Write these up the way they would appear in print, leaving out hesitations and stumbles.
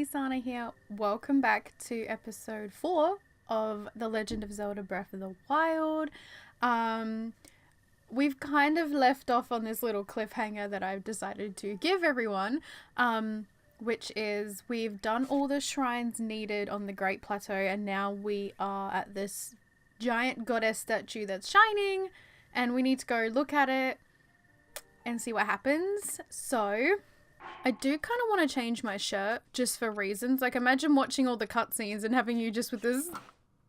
Sana here. Welcome back to episode 4 of The Legend of Zelda Breath of the Wild. We've kind of left off on this little cliffhanger that I've decided to give everyone, which is we've done all the shrines needed on the Great Plateau, and now we are at this giant goddess statue that's shining, and we need to go look at it and see what happens. So I do kind of want to change my shirt just for reasons. Like, imagine watching all the cutscenes and having you just with this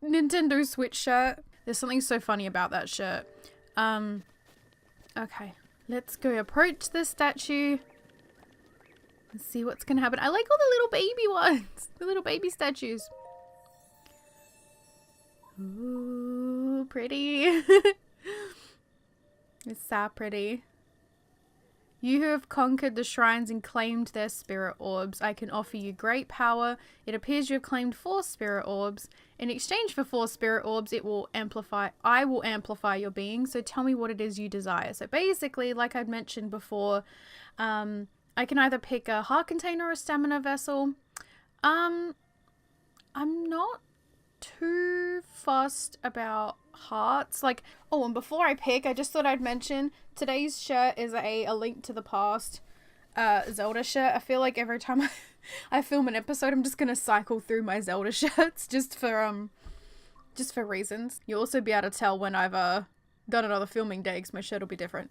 Nintendo Switch shirt. There's something so funny about that shirt. Okay, let's go approach the statue and see what's gonna happen. I like all the little baby ones, the little baby statues. Ooh, pretty. It's so pretty. You who have conquered the shrines and claimed their spirit orbs, I can offer you great power. It appears you have claimed 4 spirit orbs. In exchange for 4 spirit orbs, I will amplify your being. So tell me what it is you desire. So basically, like I'd mentioned before, I can either pick a heart container or a stamina vessel. I'm not too fussed about hearts. Like, oh, and before I pick, I just thought I'd mention today's shirt is a Link to the Past Zelda shirt. I feel like every time I film an episode, I'm just gonna cycle through my Zelda shirts just for reasons. You'll also be able to tell when I've done another filming day because my shirt will be different.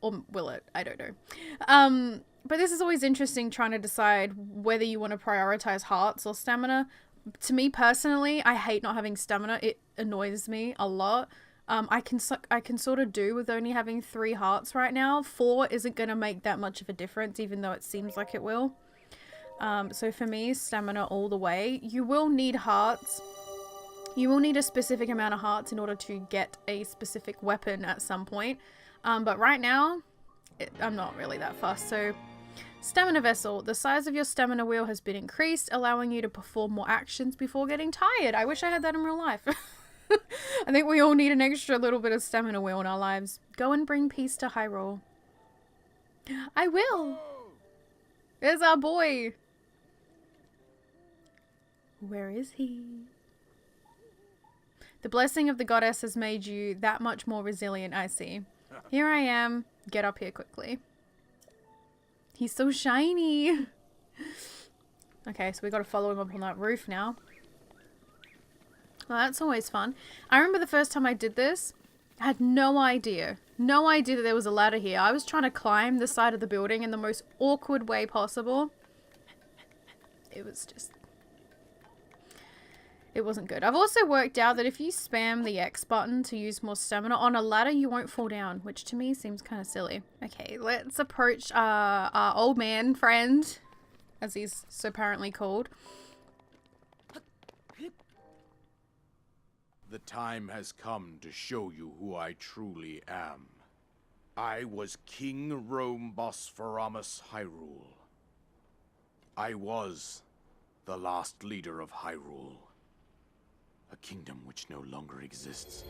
Or will it? I don't know. But this is always interesting, trying to decide whether you want to prioritize hearts or stamina. To me personally, I hate not having stamina. It annoys me a lot. I can sort of do with only having 3 hearts right now. 4 isn't going to make that much of a difference, even though it seems like it will. So for me, stamina all the way. You will need hearts. You will need a specific amount of hearts in order to get a specific weapon at some point. But right now, I'm not really that fussed. So, stamina vessel. The size of your stamina wheel has been increased, allowing you to perform more actions before getting tired. I wish I had that in real life. I think we all need an extra little bit of stamina wheel in our lives. Go and bring peace to Hyrule. I will. There's our boy. Where is he? The blessing of the goddess has made you that much more resilient, I see. Here I am. Get up here quickly. He's so shiny. Okay, so we got to follow him up on that roof now. Well, that's always fun. I remember the first time I did this, I had no idea that there was a ladder here. I was trying to climb the side of the building in the most awkward way possible. It wasn't good. I've also worked out that if you spam the X button to use more stamina on a ladder, you won't fall down, which to me seems kind of silly. Okay, let's approach our old man friend, as he's so apparently called. The time has come to show you who I truly am. I was King Rome Bosphoramus Hyrule. I was the last leader of Hyrule. A kingdom which no longer exists.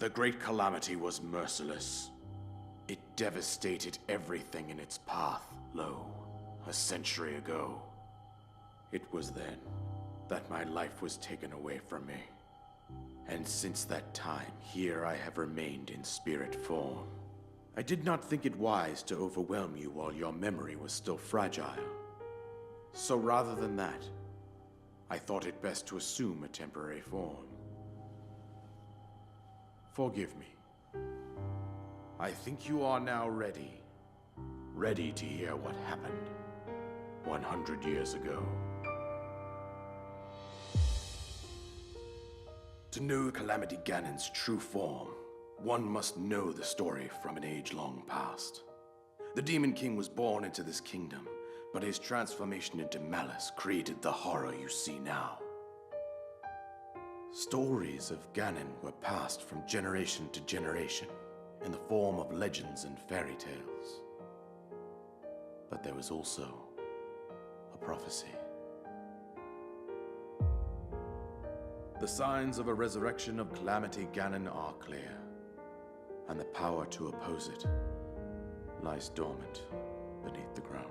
The Great Calamity was merciless. It devastated everything in its path, a century ago. It was then that my life was taken away from me. And since that time, here I have remained in spirit form. I did not think it wise to overwhelm you while your memory was still fragile. So rather than that, I thought it best to assume a temporary form. Forgive me. I think you are now ready. Ready to hear what happened 100 years ago. To know Calamity Ganon's true form, one must know the story from an age-long past. The Demon King was born into this kingdom, but his transformation into malice created the horror you see now. Stories of Ganon were passed from generation to generation in the form of legends and fairy tales. But there was also a prophecy. The signs of a resurrection of Calamity Ganon are clear, and the power to oppose it lies dormant beneath the ground.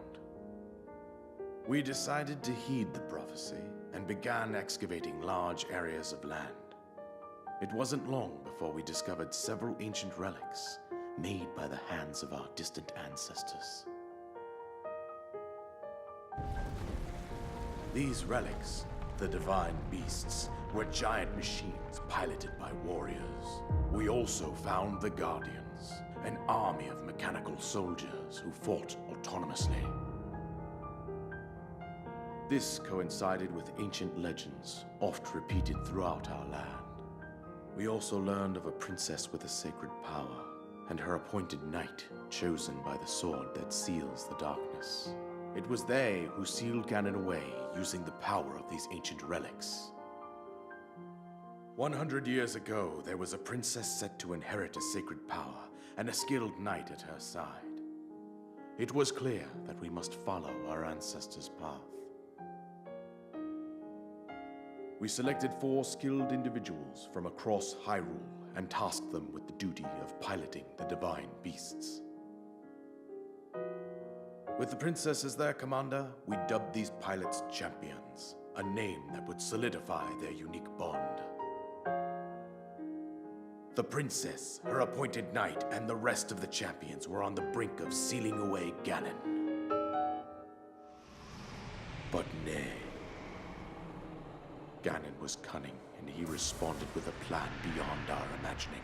We decided to heed the prophecy and began excavating large areas of land. It wasn't long before we discovered several ancient relics made by the hands of our distant ancestors. These relics, the divine beasts, were giant machines piloted by warriors. We also found the Guardians, an army of mechanical soldiers who fought autonomously. This coincided with ancient legends, oft repeated throughout our land. We also learned of a princess with a sacred power, and her appointed knight, chosen by the sword that seals the darkness. It was they who sealed Ganon away using the power of these ancient relics. 100 years ago, there was a princess set to inherit a sacred power and a skilled knight at her side. It was clear that we must follow our ancestors' path. We selected 4 skilled individuals from across Hyrule and tasked them with the duty of piloting the divine beasts. With the princess as their commander, we dubbed these pilots champions, a name that would solidify their unique bond. The princess, her appointed knight, and the rest of the champions were on the brink of sealing away Ganon. But nay. Ganon was cunning, and he responded with a plan beyond our imagining.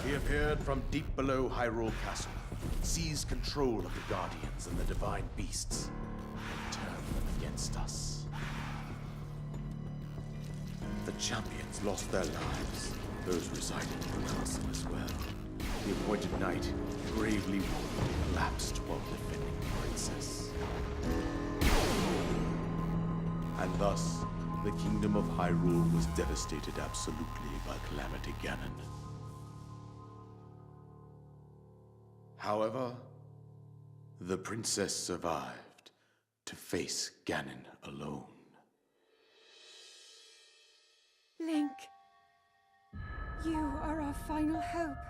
He appeared from deep below Hyrule Castle, seized control of the Guardians and the divine beasts, and turned them against us. The champions lost their lives. Those residing in the castle as well. The appointed knight, gravely wounded, collapsed while defending the princess. And thus, the kingdom of Hyrule was devastated absolutely by Calamity Ganon. However, the princess survived to face Ganon alone. Link. You are our final hope.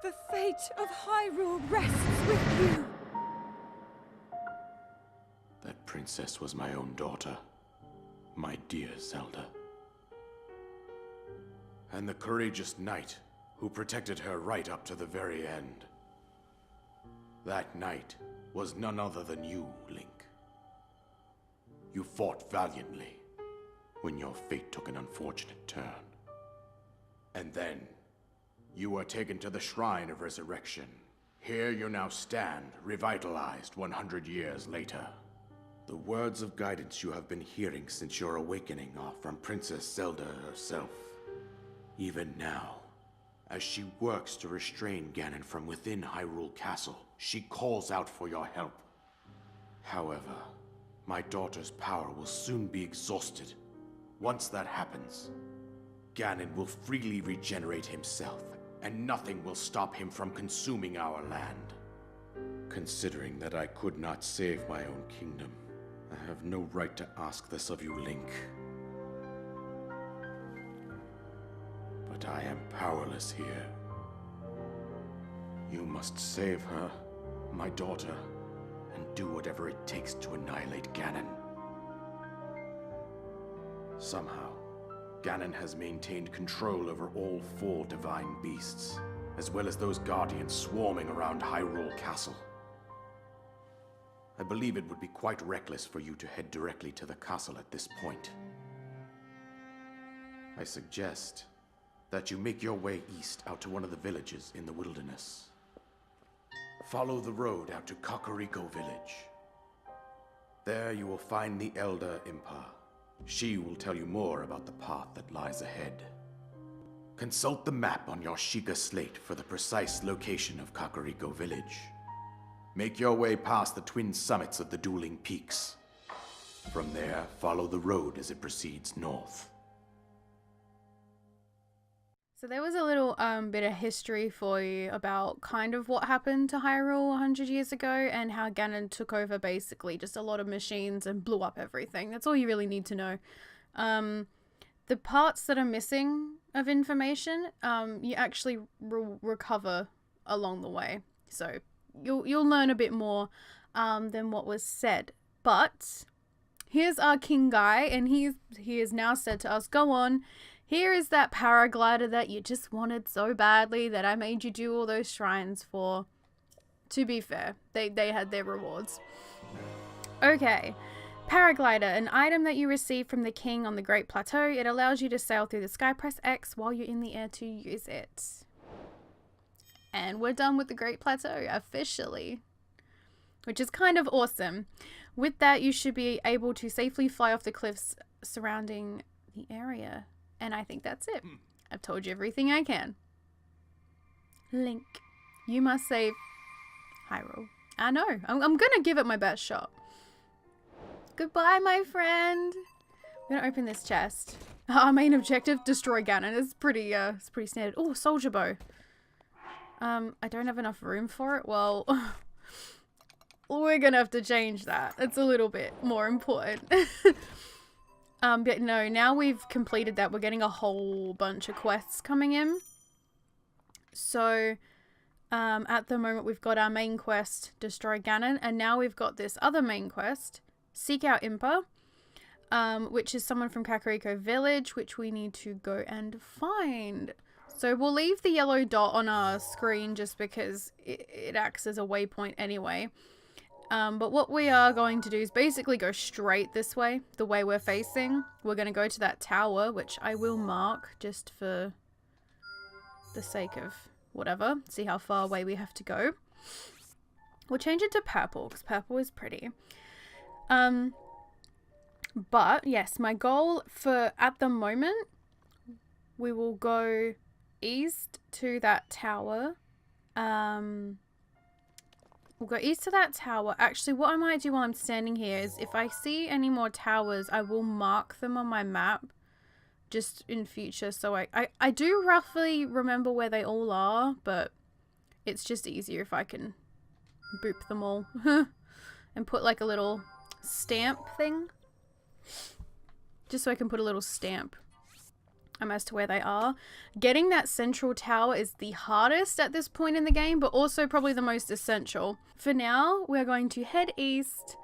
The fate of Hyrule rests with you. That princess was my own daughter, my dear Zelda. And the courageous knight who protected her right up to the very end. That knight was none other than you, Link. You fought valiantly when your fate took an unfortunate turn. And then, you were taken to the Shrine of Resurrection. Here you now stand, revitalized 100 years later. The words of guidance you have been hearing since your awakening are from Princess Zelda herself. Even now, as she works to restrain Ganon from within Hyrule Castle, she calls out for your help. However, my daughter's power will soon be exhausted. Once that happens, Ganon will freely regenerate himself, and nothing will stop him from consuming our land. Considering that I could not save my own kingdom, I have no right to ask this of you, Link. But I am powerless here. You must save her, my daughter, and do whatever it takes to annihilate Ganon. Somehow, Ganon has maintained control over all 4 divine beasts, as well as those guardians swarming around Hyrule Castle. I believe it would be quite reckless for you to head directly to the castle at this point. I suggest that you make your way east out to one of the villages in the wilderness. Follow the road out to Kakariko Village. There you will find the Elder Impa. She will tell you more about the path that lies ahead. Consult the map on your Sheikah slate for the precise location of Kakariko Village. Make your way past the twin summits of the dueling peaks. From there, follow the road as it proceeds north. So there was a little bit of history for you about kind of what happened to Hyrule 100 years ago and how Ganon took over basically just a lot of machines and blew up everything. That's all you really need to know. The parts that are missing of information, you actually recover along the way. So you'll learn a bit more than what was said. But here's our king guy, and he has now said to us, go on. Here is that paraglider that you just wanted so badly that I made you do all those shrines for. To be fair, they had their rewards. Okay. Paraglider, an item that you receive from the king on the Great Plateau. It allows you to sail through the sky. Press X while you're in the air to use it. And we're done with the Great Plateau, officially. Which is kind of awesome. With that, you should be able to safely fly off the cliffs surrounding the area. And I think that's it. I've told you everything I can. Link, you must save Hyrule. I know. I'm gonna give it my best shot. Goodbye, my friend. I'm gonna open this chest. Our main objective, destroy Ganon. It's pretty standard. Oh, soldier bow. I don't have enough room for it. Well, we're gonna have to change that. It's a little bit more important. But no, now we've completed that, we're getting a whole bunch of quests coming in. So, at the moment we've got our main quest, Destroy Ganon, and now we've got this other main quest, Seek Out Impa, which is someone from Kakariko Village, which we need to go and find. So we'll leave the yellow dot on our screen just because it acts as a waypoint anyway. But what we are going to do is basically go straight this way, the way we're facing. We're going to go to that tower, which I will mark just for the sake of whatever. See how far away we have to go. We'll change it to purple, because purple is pretty. But, yes, my goal for, at the moment, we will go east to that tower. We'll go east to that tower. Actually, what I might do while I'm standing here is if I see any more towers, I will mark them on my map just in future. So I do roughly remember where they all are, but it's just easier if I can boop them all and put like a little stamp thing. Just so I can put a little stamp as to where they are. Getting that central tower is the hardest at this point in the game, but also probably the most essential. For now, we're going to head east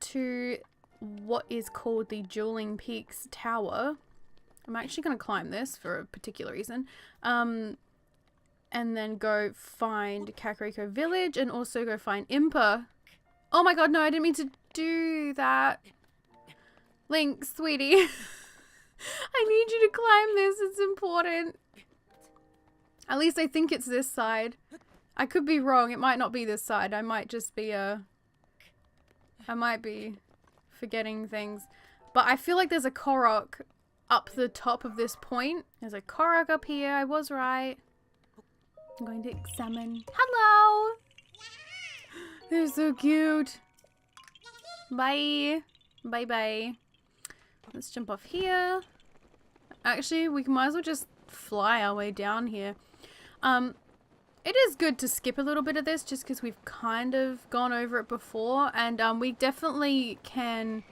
to what is called the Dueling Peaks Tower. I'm actually going to climb this for a particular reason. And then go find Kakariko Village and also go find Impa. Oh my god, no, I didn't mean to do that. Link, sweetie. I need you to climb this. It's important. At least I think it's this side. I could be wrong. It might not be this side. I might just be, I might be forgetting things. But I feel like there's a Korok up the top of this point. There's a Korok up here. I was right. I'm going to examine. Hello! They're so cute. Bye. Bye-bye. Let's jump off here. Actually, we might as well just fly our way down here. It is good to skip a little bit of this just because we've kind of gone over it before. And we definitely can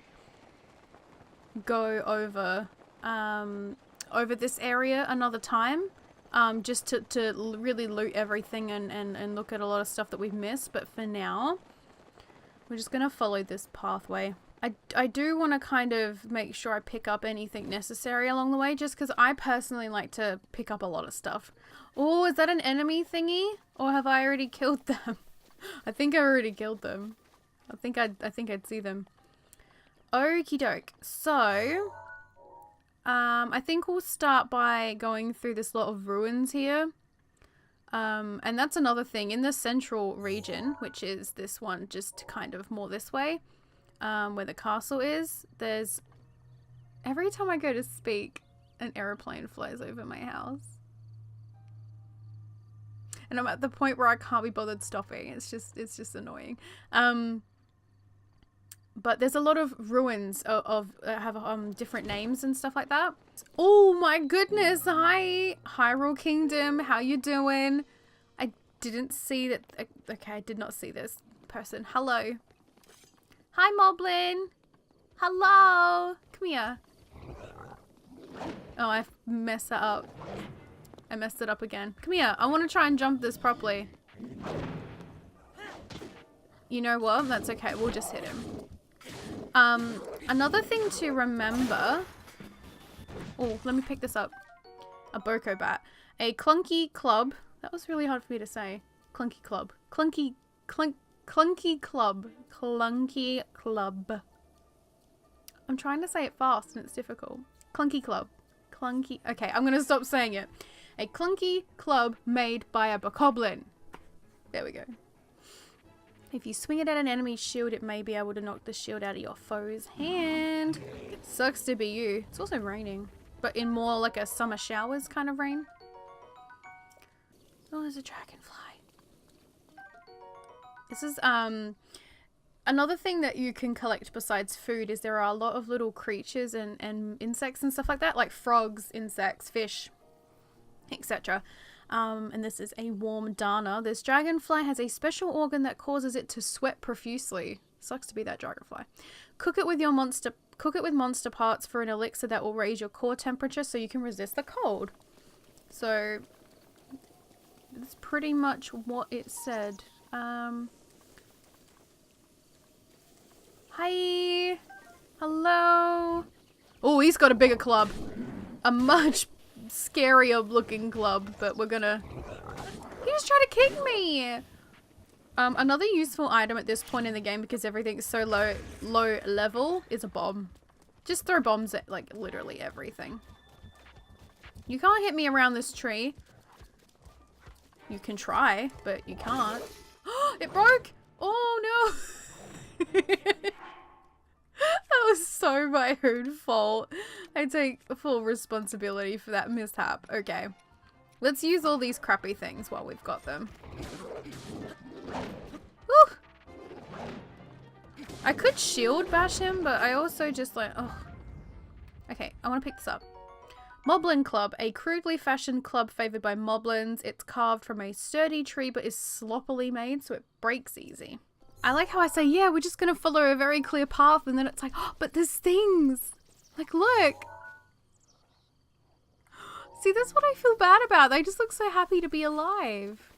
go over over this area another time. Just to really loot everything and look at a lot of stuff that we've missed. But for now, we're just going to follow this pathway. I do want to kind of make sure I pick up anything necessary along the way, just because I personally like to pick up a lot of stuff. Oh, is that an enemy thingy? Or have I already killed them? I think I already killed them. I think I'd see them. Okie doke. So, I think we'll start by going through this lot of ruins here. And that's another thing. In the central region, which is this one, just kind of more this way, where the castle is, there's... Every time I go to speak, an aeroplane flies over my house. And I'm at the point where I can't be bothered stopping. It's just annoying. but there's a lot of ruins of have different names and stuff like that. Oh my goodness! Hi, Hyrule Kingdom. How you doing? I didn't see that. Okay, I did not see this person. Hello. Hi, Moblin. Hello. Come here. Oh, I messed that up. I messed it up again. Come here. I want to try and jump this properly. You know what? That's okay. We'll just hit him. Another thing to remember. Oh, let me pick this up. A Boko bat. A clunky club. That was really hard for me to say. Clunky club. Clunky club. Clunky club. I'm trying to say it fast and it's difficult. Clunky club. Clunky. Okay, I'm gonna stop saying it. A clunky club made by a bokoblin. There we go. If you swing it at an enemy's shield, it may be able to knock the shield out of your foe's hand. Sucks to be you. It's also raining, but in more like a summer showers kind of rain. Oh, there's a dragonfly. This is another thing that you can collect besides food is there are a lot of little creatures and insects and stuff like that, like frogs, insects, fish, etc. And this is a warm Dana. This dragonfly has a special organ that causes it to sweat profusely. Sucks to be that dragonfly. Cook it with monster parts for an elixir that will raise your core temperature so you can resist the cold. So that's pretty much what it said. Hi. Hello. Oh, he's got a bigger club. A much scarier looking club, but we're gonna... He just tried to kick me! Another useful item at this point in the game, because everything's so low level, is a bomb. Just throw bombs at, like, literally everything. You can't hit me around this tree. You can try, but you can't. It broke! Oh no! That was so my own fault. I take full responsibility for that mishap. Okay. Let's use all these crappy things while we've got them. Woo! I could shield bash him, but I also just like, oh. Okay, I want to pick this up. Moblin Club, a crudely fashioned club favored by moblins. It's carved from a sturdy tree but is sloppily made so it breaks easy. I like how I say, yeah, we're just going to follow a very clear path, and then it's like, oh, but there's things. Like, look. See, that's what I feel bad about. They just look so happy to be alive.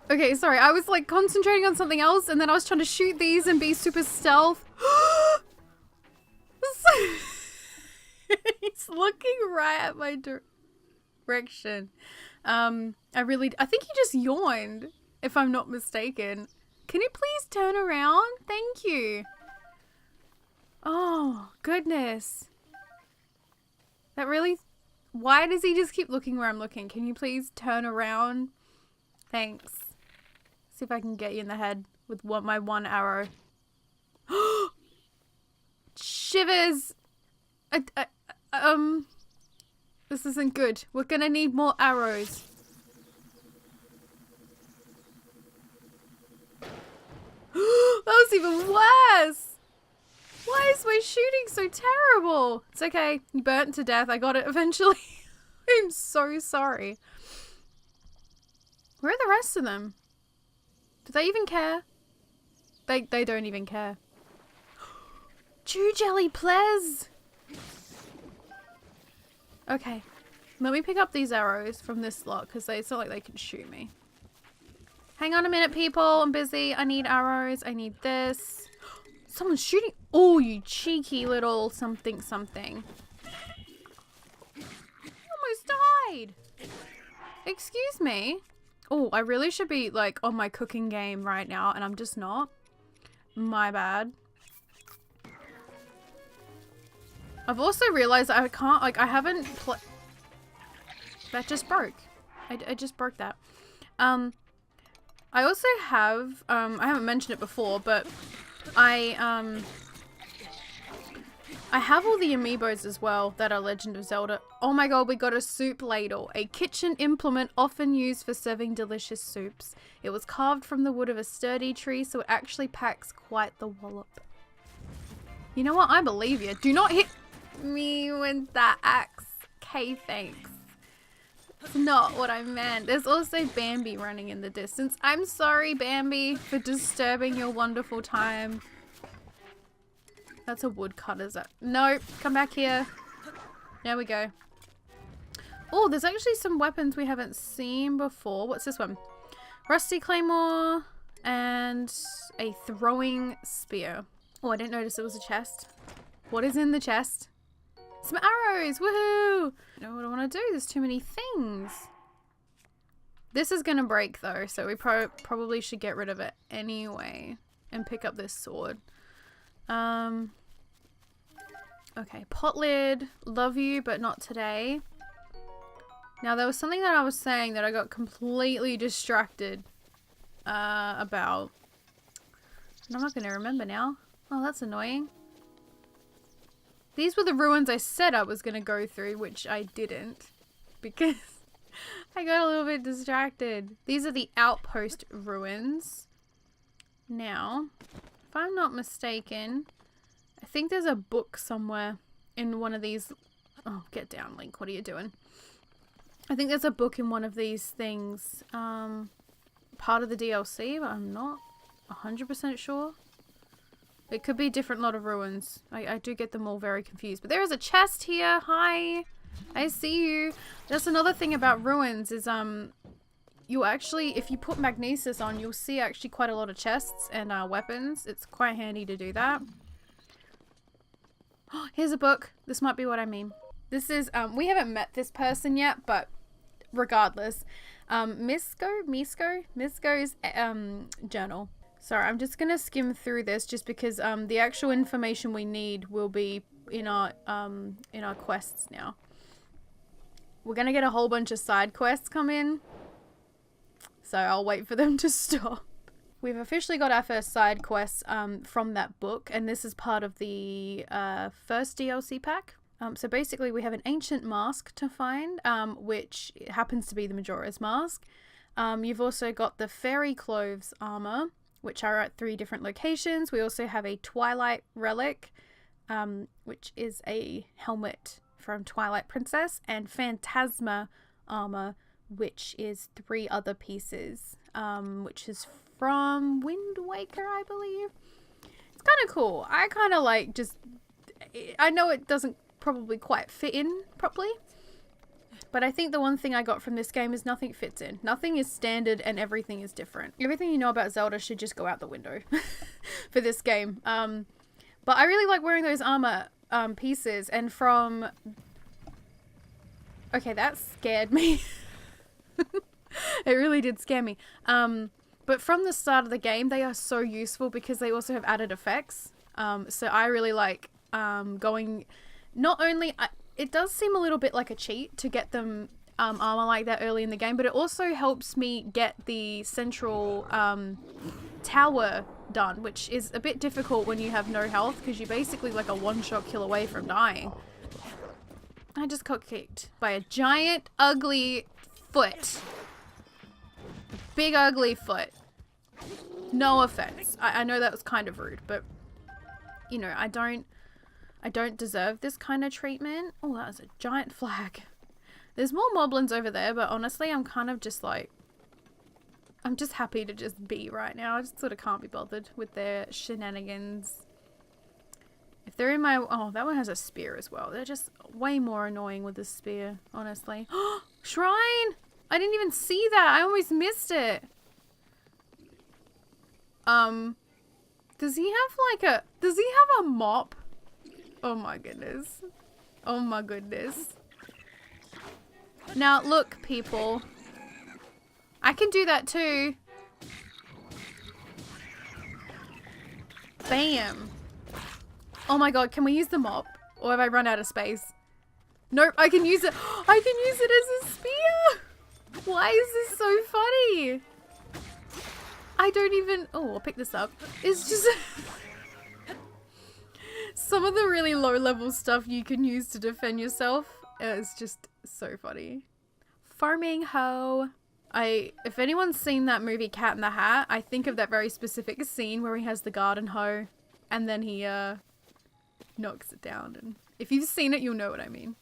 Okay, sorry. I was, like, concentrating on something else, and then I was trying to shoot these and be super stealth. He's looking right at my direction. I think he just yawned, if I'm not mistaken. Can you please turn around? Thank you. Oh, goodness. That really... Why does he just keep looking where I'm looking? Can you please turn around? Thanks. See if I can get you in the head with my one arrow. Shivers! This isn't good. We're gonna need more arrows. That was even worse! Why is my shooting so terrible? It's okay. You burnt to death. I got it eventually. I'm so sorry. Where are the rest of them? Do they even care? They don't even care. Chew jelly, please! Okay. Let me pick up these arrows from this slot because it's not like they can shoot me. Hang on a minute, people. I'm busy. I need arrows. I need this. Someone's shooting. Oh, you cheeky little something something. Almost died. Excuse me. Oh, I really should be like on my cooking game right now and I'm just not. My bad. I've also realized I can't, like, I haven't that just broke. I just broke that. I also have, I haven't mentioned it before, but I have all the amiibos as well that are Legend of Zelda. Oh my god, we got a soup ladle, a kitchen implement often used for serving delicious soups. It was carved from the wood of a sturdy tree, so it actually packs quite the wallop. You know what? I believe you. Do not hit me with that axe. Okay, thanks. That's not what I meant. There's also Bambi running in the distance. I'm sorry, Bambi, for disturbing your wonderful time. That's a woodcutter. Is that? No, come back here. There we go. Oh, there's actually some weapons we haven't seen before. What's this one? Rusty claymore and a throwing spear. Oh, I didn't notice it was a chest. What is in the chest? Some arrows! Woohoo! I don't know what I want to do. There's too many things. This is going to break though, so we probably should get rid of it anyway and pick up this sword. Okay, pot lid. Love you, but not today. Now, there was something that I was saying that I got completely distracted about. And I'm not going to remember now. Oh, that's annoying. These were the ruins I said I was going to go through, which I didn't. Because I got a little bit distracted. These are the outpost ruins. Now, if I'm not mistaken, I think there's a book somewhere in one of these. Oh, get down, Link. What are you doing? I think there's a book in one of these things. Part of the DLC, but I'm not 100% sure. It could be a different lot of ruins. I do get them all very confused. But there is a chest here. Hi. I see you. That's another thing about ruins is you actually, if you put magnesis on, you'll see actually quite a lot of chests and weapons. It's quite handy to do that. Oh, here's a book. This might be what I mean. This is, we haven't met this person yet, but regardless. Misko's journal. Sorry, I'm just gonna skim through this just because the actual information we need will be in our quests now. We're gonna get a whole bunch of side quests come in, so I'll wait for them to stop. We've officially got our first side quest from that book, and this is part of the first DLC pack. So basically we have an ancient mask to find, which happens to be the Majora's Mask. You've also got the Fairy Clothes armor, which are at 3 different locations. We also have a Twilight Relic, which is a helmet from Twilight Princess, and Phantasma armor, which is 3 other pieces, which is from Wind Waker, I believe. It's kind of cool. I kind of like just... I know it doesn't probably quite fit in properly, but I think the one thing I got from this game is nothing fits in. Nothing is standard and everything is different. Everything you know about Zelda should just go out the window for this game. But I really like wearing those armor pieces, and from... Okay, that scared me. It really did scare me. But from the start of the game, they are so useful because they also have added effects. So I really like going... Not only... It does seem a little bit like a cheat to get them armor like that early in the game, but it also helps me get the central tower done, which is a bit difficult when you have no health because you're basically like a one-shot kill away from dying. I just got kicked by a giant, ugly foot. Big, ugly foot. No offense. I know that was kind of rude, but, you know, I don't deserve this kind of treatment. Oh, that was a giant flag. There's more moblins over there, but honestly, I'm kind of just like... I'm just happy to just be right now. I just sort of can't be bothered with their shenanigans. If they're in my... Oh, that one has a spear as well. They're just way more annoying with the spear, honestly. Shrine! I didn't even see that. I almost missed it. Does he have a mop? Oh my goodness. Oh my goodness. Now, look, people. I can do that too. Bam. Oh my god, can we use the mop? Or have I run out of space? Nope, I can use it. I can use it as a spear. Why is this so funny? I don't even... Oh, I'll pick this up. It's just... Some of the really low level stuff you can use to defend yourself is just so funny. Farming hoe. If anyone's seen that movie Cat in the Hat, I think of that very specific scene where he has the garden hoe and then he knocks it down. And if you've seen it, you'll know what I mean.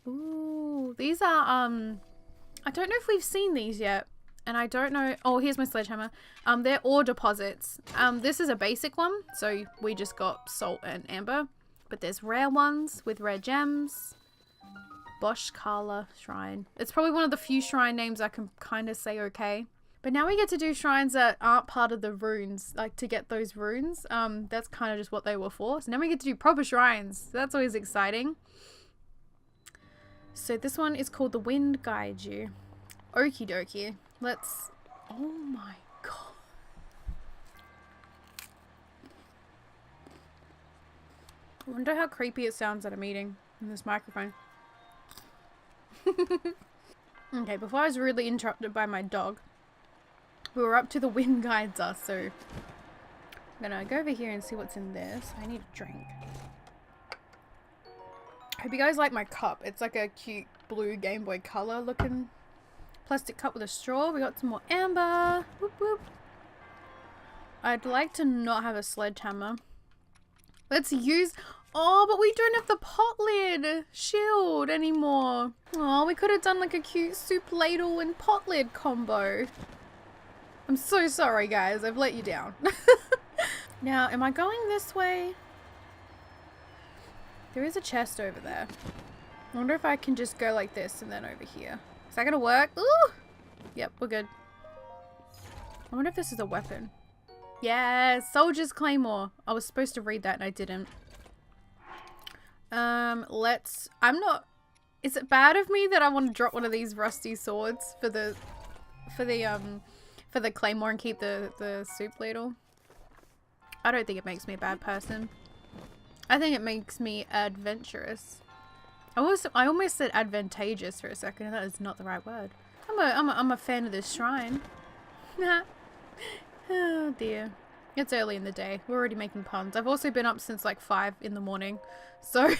Ooh, these are, I don't know if we've seen these yet. And I don't know. Oh, here's my sledgehammer. They're ore deposits. This is a basic one. So we just got salt and amber. But there's rare ones with rare gems. Bosch Kala Shrine. It's probably one of the few shrine names I can kind of say okay. But now we get to do shrines that aren't part of the runes. Like to get those runes. That's kind of just what they were for. So now we get to do proper shrines. That's always exciting. So this one is called the Wind Guide You. Okie dokie. Let's... Oh my god. I wonder how creepy it sounds at a meeting in this microphone. Okay, before I was rudely interrupted by my dog, we were up to the Wind Guides Us, so I'm gonna go over here and see what's in this. I need a drink. Hope you guys like my cup. It's like a cute blue Game Boy Color looking plastic cup with a straw. We got some more amber. Whoop whoop. I'd like to not have a sledgehammer. Let's use... Oh, but we don't have the pot lid shield anymore. Oh, we could have done like a cute soup ladle and pot lid combo. I'm so sorry, guys. I've let you down. Now, am I going this way? There is a chest over there. I wonder if I can just go like this and then over here. Is that gonna work? Ooh! Yep, we're good. I wonder if this is a weapon. Yeah, Soldier's Claymore. I was supposed to read that and I didn't. I'm not... Is it bad of me that I want to drop one of these rusty swords for the claymore and keep the soup ladle? I don't think it makes me a bad person. I think it makes me adventurous. I almost said advantageous for a second, and that is not the right word. I'm a fan of this shrine. Oh dear. It's early in the day. We're already making puns. I've also been up since like 5 in the morning. So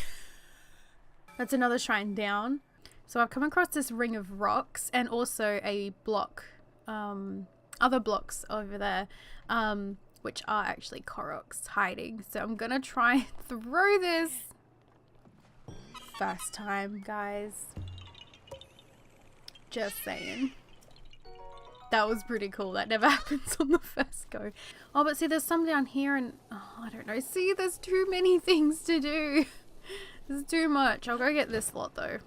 that's another shrine down. So I've come across this ring of rocks and also a block, other blocks over there, which are actually Koroks hiding. So I'm gonna try and throw this. First time, guys. Just saying. That was pretty cool. That never happens on the first go. Oh, but see, there's some down here and... Oh, I don't know. See, there's too many things to do. There's too much. I'll go get this lot, though.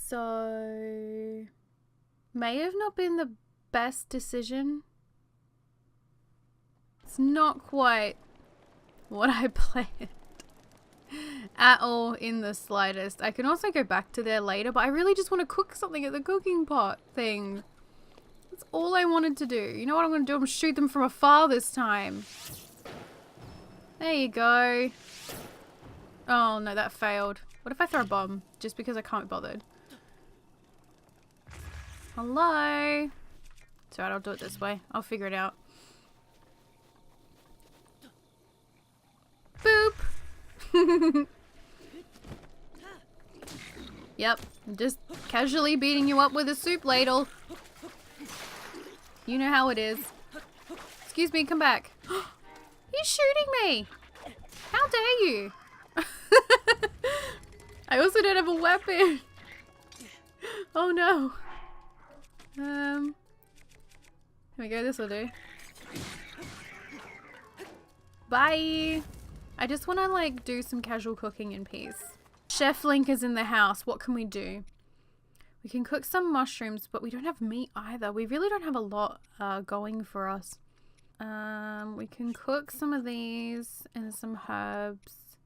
So... May have not been the best decision. It's not quite what I planned at all in the slightest. I can also go back to there later, but I really just want to cook something at the cooking pot thing. That's all I wanted to do. You know what I'm going to do? I'm going to shoot them from afar this time. There you go. Oh no, that failed. What if I throw a bomb? Just because I can't be bothered. Hello? It's alright, I'll do it this way. I'll figure it out. Boop! Yep, I'm just casually beating you up with a soup ladle. You know how it is. Excuse me, come back. You're shooting me! How dare you? I also don't have a weapon. Oh no. Here we go, this'll do. Bye! I just want to like do some casual cooking in peace. Chef Link is in the house. What can we do? We can cook some mushrooms, but we don't have meat either. We really don't have a lot going for us. We can cook some of these and some herbs.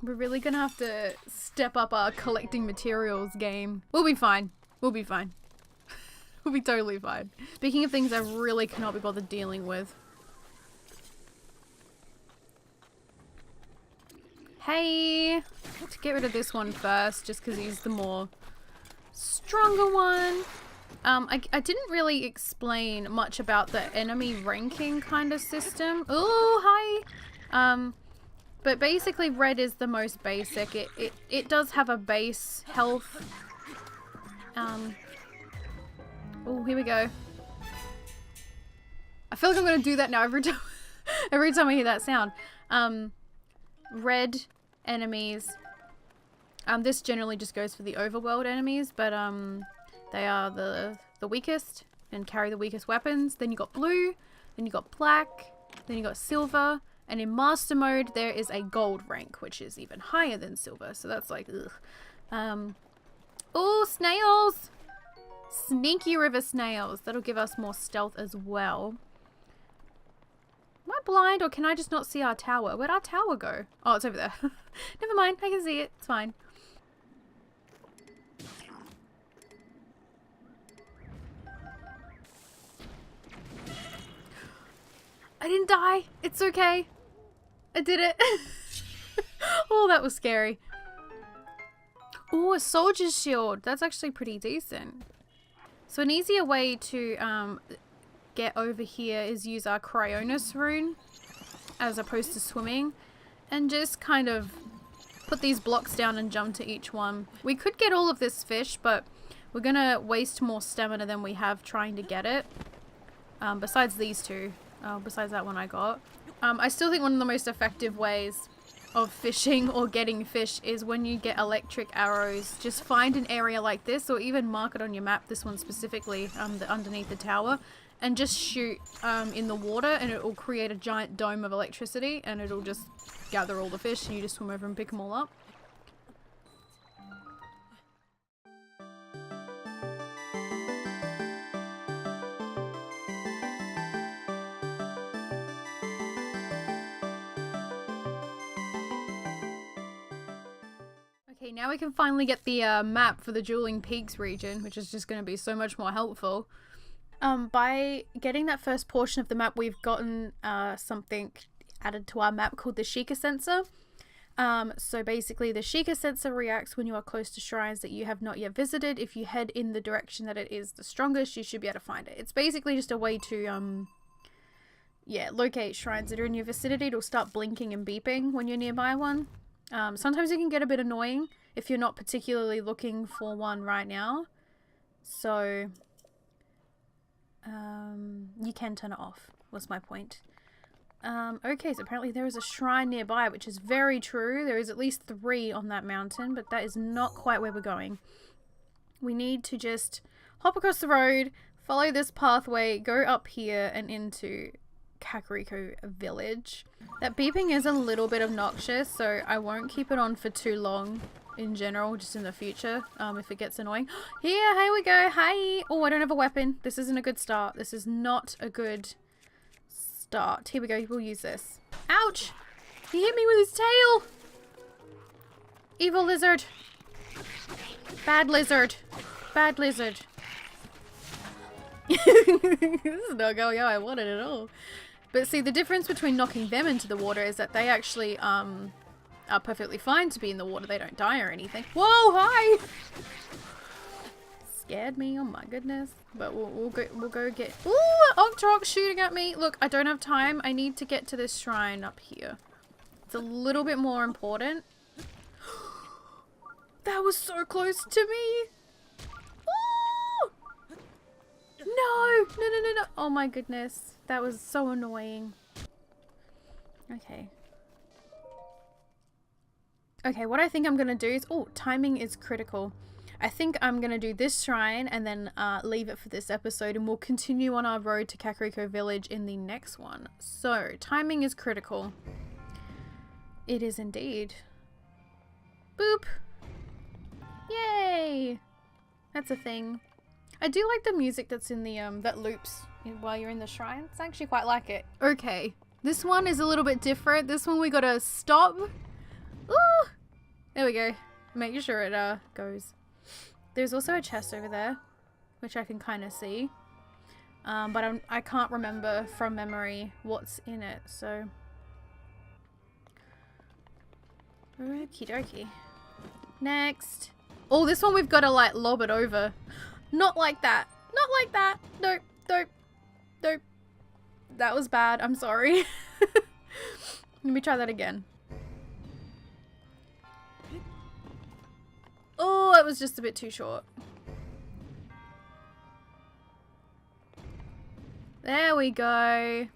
We're really gonna have to step up our collecting materials game. We'll be fine. We'll be fine. We'll be totally fine. Speaking of things I really cannot be bothered dealing with. Hey! Let's get rid of this one first, just because he's the more stronger one. I didn't really explain much about the enemy ranking kind of system. Oh, hi! But basically red is the most basic. It does have a base health. Oh, here we go. I feel like I'm gonna do that now every time every time I hear that sound. Red enemies. This generally just goes for the overworld enemies, but they are the weakest and carry the weakest weapons. Then you got blue, then you got black, then you got silver, and in master mode there is a gold rank, which is even higher than silver. So that's like ugh. Oh, snails! Sneaky river snails. That'll give us more stealth as well. Am I blind or can I just not see our tower? Where'd our tower go? Oh, it's over there. Never mind, I can see it. It's fine. I didn't die. It's okay. I did it. Oh, that was scary. Oh, a soldier's shield. That's actually pretty decent. So an easier way to get over here is use our Cryonis rune as opposed to swimming, and just kind of put these blocks down and jump to each one. We could get all of this fish, but we're gonna waste more stamina than we have trying to get it. Besides these two. Besides that one I got. I still think one of the most effective ways of fishing or getting fish is when you get electric arrows. Just find an area like this, or even mark it on your map, this one specifically, underneath the tower, and just shoot in the water, and it will create a giant dome of electricity, and it'll just gather all the fish, and you just swim over and pick them all up. Okay, now we can finally get the map for the Dueling Peaks region, which is just going to be so much more helpful. By getting that first portion of the map, we've gotten something added to our map called the Sheikah sensor. So basically the Sheikah sensor reacts when you are close to shrines that you have not yet visited. If you head in the direction that it is the strongest, you should be able to find it. It's basically just a way to locate shrines that are in your vicinity. It'll start blinking and beeping when you're nearby one. Sometimes it can get a bit annoying if you're not particularly looking for one right now. So you can turn it off, was my point. Okay, so apparently there is a shrine nearby, which is very true. There is at least 3 on that mountain, but that is not quite where we're going. We need to just hop across the road, follow this pathway, go up here and into Kakariko Village. That beeping is a little bit obnoxious, so I won't keep it on for too long in general, just in the future, if it gets annoying. Here we go. Hi. Oh, I don't have a weapon. This isn't a good start. This is not a good start. Here we go. We'll use this. Ouch! He hit me with his tail! Evil lizard. Bad lizard. Bad lizard. This is not going how I wanted at all. But see, the difference between knocking them into the water is that they actually are perfectly fine to be in the water. They don't die or anything. Whoa, hi! Scared me, oh my goodness. But we'll go get... Ooh, Octorok shooting at me. Look, I don't have time. I need to get to this shrine up here. It's a little bit more important. That was so close to me. No! No. Oh my goodness. That was so annoying. Okay. Okay, what I think I'm going to do is... Oh, timing is critical. I think I'm going to do this shrine and then leave it for this episode, and we'll continue on our road to Kakariko Village in the next one. So, timing is critical. It is indeed. Boop! Yay! That's a thing. I do like the music that's in the, that loops while you're in the shrine. I actually quite like it. Okay, this one is a little bit different. This one we gotta stop. Ooh! There we go. Make sure it, goes. There's also a chest over there, which I can kind of see. But I can't remember from memory what's in it, so... Okie dokie. Next. Oh, this one we've got to, like, lob it over. Not like that. Not like that. Nope. Nope. Nope. That was bad. I'm sorry. Let me try that again. was just a bit too short. There we go.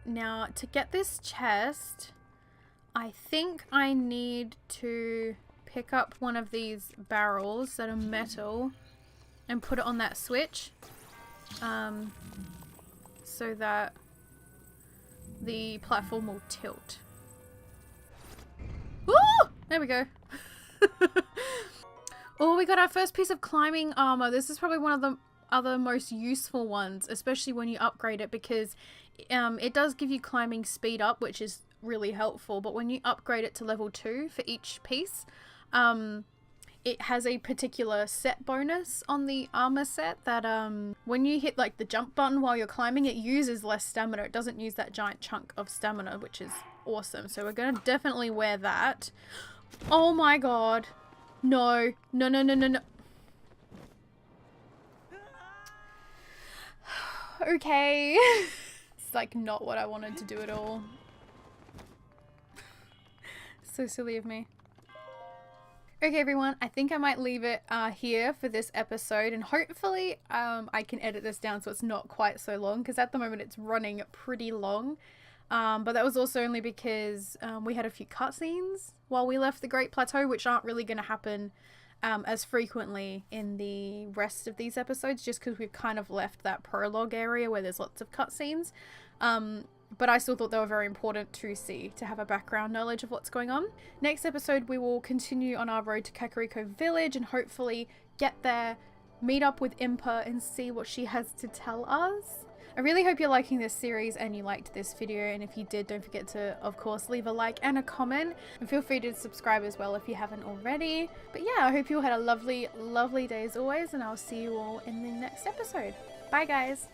Now to get this chest, I think I need to pick up one of these barrels that are metal and put it on that switch, so that the platform will tilt. Woo! There we go. Oh, we got our first piece of climbing armor. This is probably one of the other most useful ones, especially when you upgrade it, because it does give you climbing speed up, which is really helpful. But when you upgrade it to level 2 for each piece, it has a particular set bonus on the armor set that when you hit like the jump button while you're climbing, it uses less stamina. It doesn't use that giant chunk of stamina, which is awesome. So we're gonna definitely wear that. Oh my god. No. No, no, no, no, no. Okay. It's like not what I wanted to do at all. So silly of me. Okay everyone, I think I might leave it here for this episode, and hopefully I can edit this down so it's not quite so long, because at the moment it's running pretty long. But that was also only because we had a few cutscenes while we left the Great Plateau, which aren't really going to happen as frequently in the rest of these episodes, just because we've kind of left that prologue area where there's lots of cutscenes. But I still thought they were very important to see, to have a background knowledge of what's going on. Next episode, we will continue on our road to Kakariko Village and hopefully get there, meet up with Impa and see what she has to tell us. I really hope you're liking this series and you liked this video, and if you did, don't forget to, of course, leave a like and a comment, and feel free to subscribe as well if you haven't already. But yeah, I hope you all had a lovely, lovely day as always, and I'll see you all in the next episode. Bye guys!